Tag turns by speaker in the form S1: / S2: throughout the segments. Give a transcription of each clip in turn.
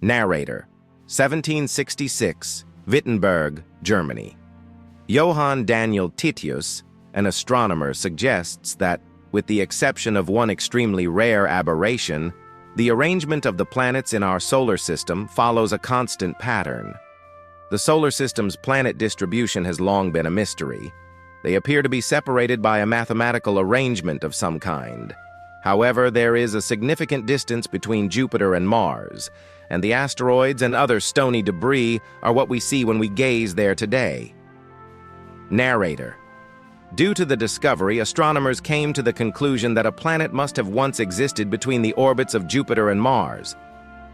S1: Narrator, 1766, Wittenberg, Germany. Johann Daniel Titius, an astronomer, suggests that, with the exception of one extremely rare aberration, the arrangement of the planets in our solar system follows a constant pattern. The solar system's planet distribution has long been a mystery. They appear to be separated by a mathematical arrangement of some kind. However, there is a significant distance between Jupiter and Mars, and the asteroids and other stony debris are what we see when we gaze there today. Narrator. Due to the discovery, astronomers came to the conclusion that a planet must have once existed between the orbits of Jupiter and Mars.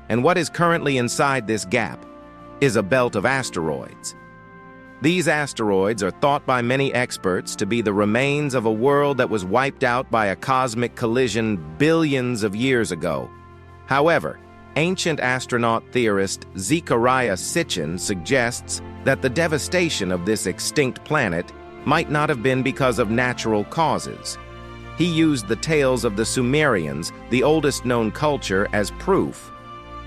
S1: And what is currently inside this gap is a belt of asteroids. These asteroids are thought by many experts to be the remains of a world that was wiped out by a cosmic collision billions of years ago. However, ancient astronaut theorist Zecharia Sitchin suggests that the devastation of this extinct planet might not have been because of natural causes. He used the tales of the Sumerians, the oldest known culture, as proof.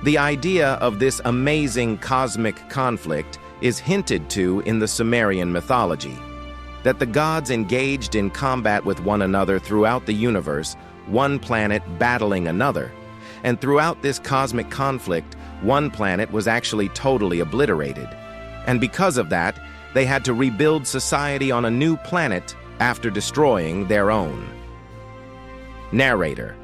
S1: The idea of this amazing cosmic conflict is hinted to in the Sumerian mythology, that the gods engaged in combat with one another throughout the universe, one planet battling another, and throughout this cosmic conflict, one planet was actually totally obliterated. And because of that, they had to rebuild society on a new planet after destroying their own. Narrator.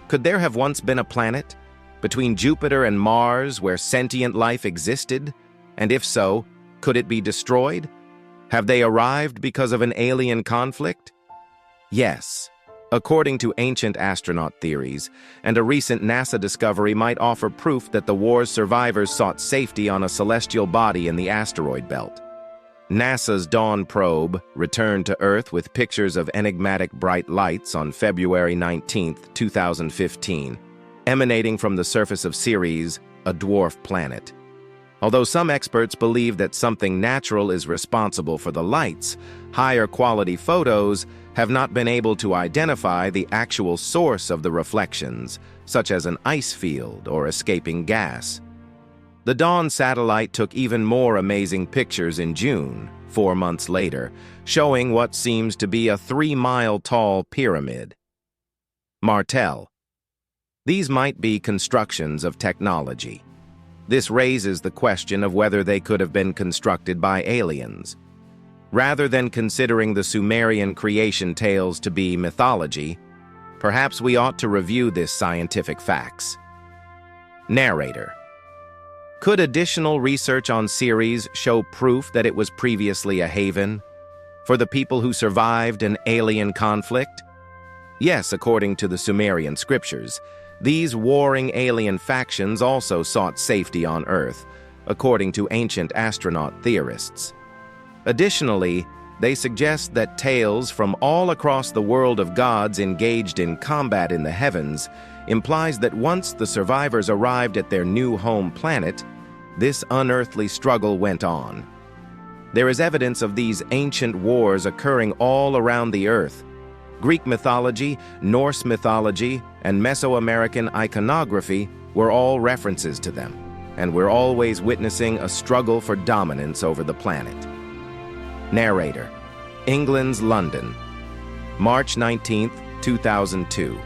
S1: Could there have once been a planet between Jupiter and Mars where sentient life existed? And if so, could it be destroyed? Have they arrived because of an alien conflict? Yes. According to ancient astronaut theories, and a recent NASA discovery might offer proof that the war's survivors sought safety on a celestial body in the asteroid belt. NASA's Dawn probe returned to Earth with pictures of enigmatic bright lights on February 19, 2015, emanating from the surface of Ceres, a dwarf planet. Although some experts believe that something natural is responsible for the lights, higher quality photos have not been able to identify the actual source of the reflections, such as an ice field or escaping gas. The Dawn satellite took even more amazing pictures in June, 4 months later, showing what seems to be a 3-mile-tall pyramid. Martel. These might be constructions of technology. This raises the question of whether they could have been constructed by aliens. Rather than considering the Sumerian creation tales to be mythology, perhaps we ought to review this scientific facts. Narrator. Could additional research on Ceres show proof that it was previously a haven for the people who survived an alien conflict? Yes, according to the Sumerian scriptures, these warring alien factions also sought safety on Earth, according to ancient astronaut theorists. Additionally, they suggest that tales from all across the world of gods engaged in combat in the heavens implies that once the survivors arrived at their new home planet, this unearthly struggle went on. There is evidence of these ancient wars occurring all around the Earth. Greek mythology, Norse mythology, and Mesoamerican iconography were all references to them, and we're always witnessing a struggle for dominance over the planet. Narrator. England's London, March 19, 2002.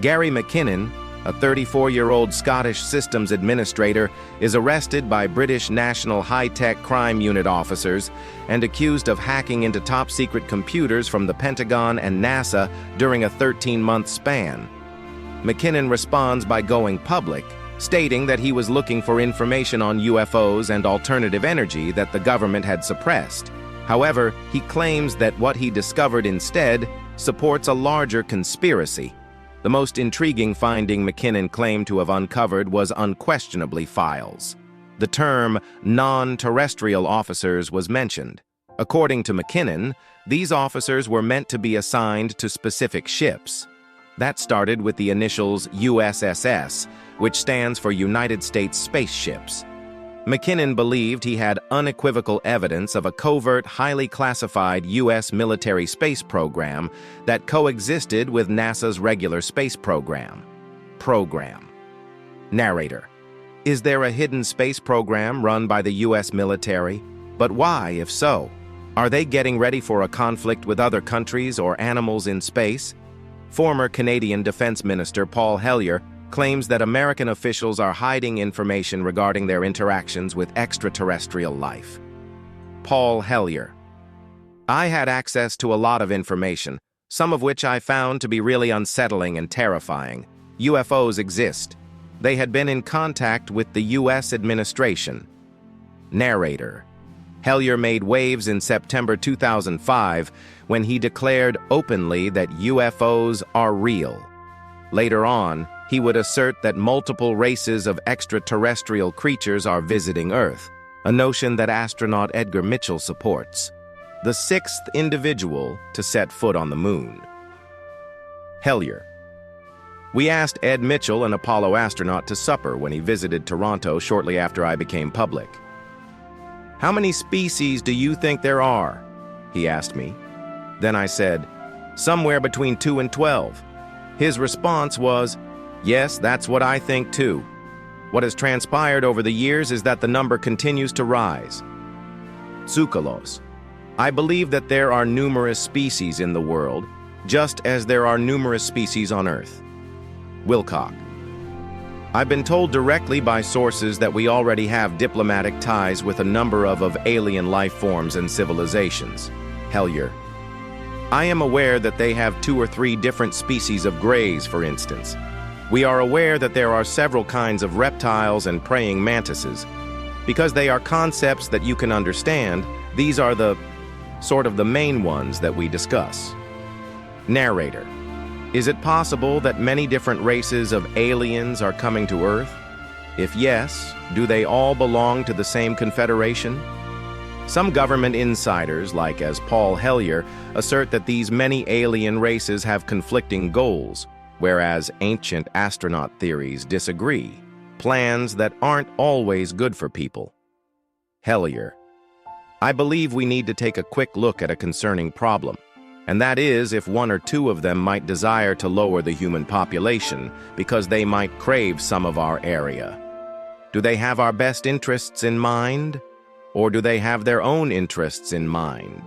S1: Gary McKinnon, a 34-year-old Scottish systems administrator, is arrested by British National High-Tech Crime Unit officers and accused of hacking into top-secret computers from the Pentagon and NASA during a 13-month span. McKinnon responds by going public, stating that he was looking for information on UFOs and alternative energy that the government had suppressed. However, he claims that what he discovered instead supports a larger conspiracy. The most intriguing finding McKinnon claimed to have uncovered was unquestionably files. The term non-terrestrial officers was mentioned. According to McKinnon, these officers were meant to be assigned to specific ships. That started with the initials USSS, which stands for United States Spaceships. McKinnon believed he had unequivocal evidence of a covert, highly classified U.S. military space program that coexisted with NASA's regular space program. Narrator. Is there a hidden space program run by the US military? But why, if so? Are they getting ready for a conflict with other countries or animals in space? Former Canadian Defense Minister Paul Hellyer claims that American officials are hiding information regarding their interactions with extraterrestrial life. Paul Hellyer. I had access to a lot of information, some of which I found to be really unsettling and terrifying. UFOs exist. They had been in contact with the US administration. Narrator. Hellyer made waves in September 2005 when he declared openly that UFOs are real. Later on, he would assert that multiple races of extraterrestrial creatures are visiting Earth, a notion that astronaut Edgar Mitchell supports, the sixth individual to set foot on the moon. Hellyer. We asked Ed Mitchell, an Apollo astronaut, to supper when he visited Toronto shortly after I became public. "How many species do you think there are?" he asked me. Then I said, "Somewhere between 2 and 12. His response was, "Yes, that's what I think too." What has transpired over the years is that the number continues to rise. Tsoukalos. I believe that there are numerous species in the world, just as there are numerous species on Earth. Wilcock. I've been told directly by sources that we already have diplomatic ties with a number of alien life forms and civilizations. Hellyer. I am aware that they have 2 or 3 different species of greys, for instance. We are aware that there are several kinds of reptiles and praying mantises. Because they are concepts that you can understand, these are the main ones that we discuss. Narrator. Is it possible that many different races of aliens are coming to Earth? If yes, do they all belong to the same confederation? Some government insiders, like as Paul Hellyer, assert that these many alien races have conflicting goals, whereas ancient astronaut theories disagree, plans that aren't always good for people. Hellyer. I believe we need to take a quick look at a concerning problem, and that is if 1 or 2 of them might desire to lower the human population because they might crave some of our area. Do they have our best interests in mind, or do they have their own interests in mind?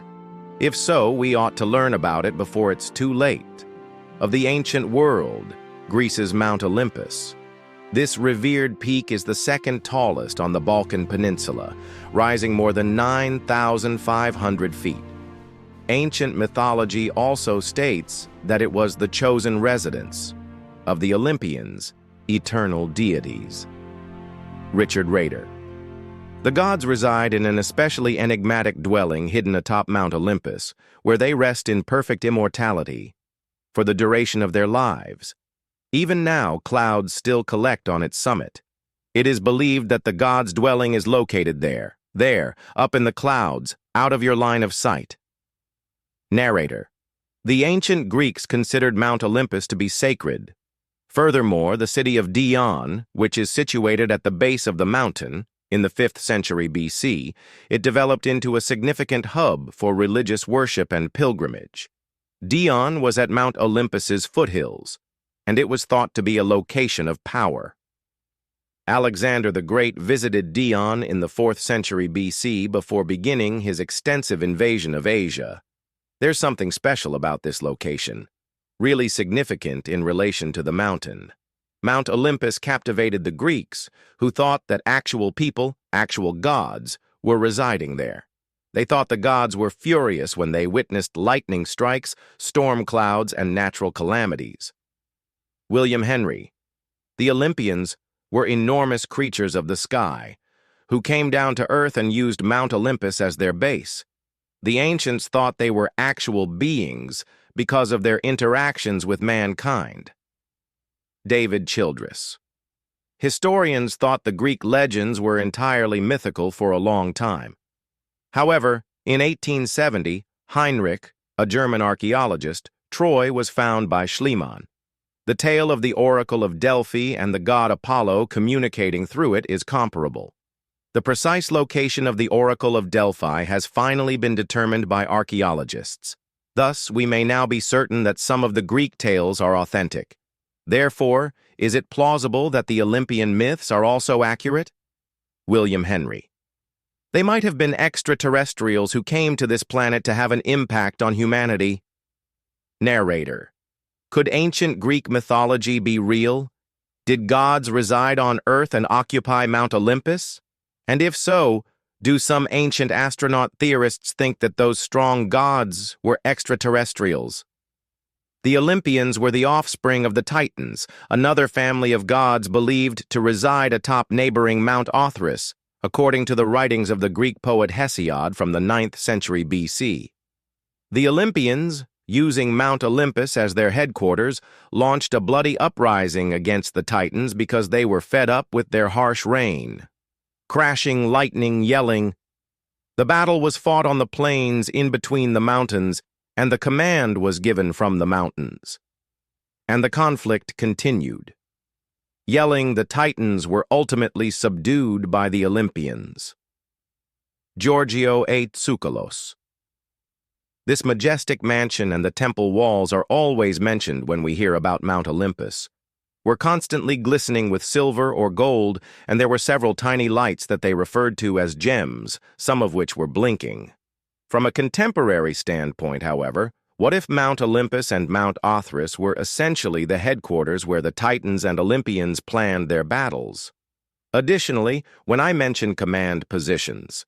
S1: If so, we ought to learn about it before it's too late. Of the ancient world, Greece's Mount Olympus. This revered peak is the second tallest on the Balkan Peninsula, rising more than 9,500 feet. Ancient mythology also states that it was the chosen residence of the Olympians, eternal deities. Richard Rader. The gods reside in an especially enigmatic dwelling hidden atop Mount Olympus, where they rest in perfect immortality for the duration of their lives. Even now, clouds still collect on its summit. It is believed that the god's dwelling is located there, up in the clouds, out of your line of sight. Narrator. The ancient Greeks considered Mount Olympus to be sacred. Furthermore, the city of Dion, which is situated at the base of the mountain, in the 5th century BC, it developed into a significant hub for religious worship and pilgrimage. Dion was at Mount Olympus's foothills, and it was thought to be a location of power. Alexander the Great visited Dion in the 4th century BC before beginning his extensive invasion of Asia. There's something special about this location, really significant in relation to the mountain. Mount Olympus captivated the Greeks, who thought that actual people, actual gods, were residing there. They thought the gods were furious when they witnessed lightning strikes, storm clouds, and natural calamities. William Henry. The Olympians were enormous creatures of the sky, who came down to Earth and used Mount Olympus as their base. The ancients thought they were actual beings because of their interactions with mankind. David Childress. Historians thought the Greek legends were entirely mythical for a long time. However, in 1870, Heinrich, a German archaeologist, Troy was found by Schliemann. The tale of the Oracle of Delphi and the god Apollo communicating through it is comparable. The precise location of the Oracle of Delphi has finally been determined by archaeologists. Thus, we may now be certain that some of the Greek tales are authentic. Therefore, Is it plausible that the Olympian myths are also accurate? William Henry. They might have been extraterrestrials who came to this planet to have an impact on humanity. Narrator. Could ancient Greek mythology be real? Did gods reside on Earth and occupy Mount Olympus? And if so, do some ancient astronaut theorists think that those strong gods were extraterrestrials? The Olympians were the offspring of the Titans, another family of gods believed to reside atop neighboring Mount Othrys, according to the writings of the Greek poet Hesiod from the 9th century BC. The Olympians, using Mount Olympus as their headquarters, launched a bloody uprising against the Titans because they were fed up with their harsh reign. Crashing, lightning, yelling. The battle was fought on the plains in between the mountains, and the command was given from the mountains. And the conflict continued. Yelling, the Titans were ultimately subdued by the Olympians. Giorgio A. Tsoukalos. This majestic mansion and the temple walls are always mentioned when we hear about Mount Olympus. Were constantly glistening with silver or gold, and there were several tiny lights that they referred to as gems, some of which were blinking. From a contemporary standpoint, however, what if Mount Olympus and Mount Othrys were essentially the headquarters where the Titans and Olympians planned their battles? Additionally, when I mention command positions,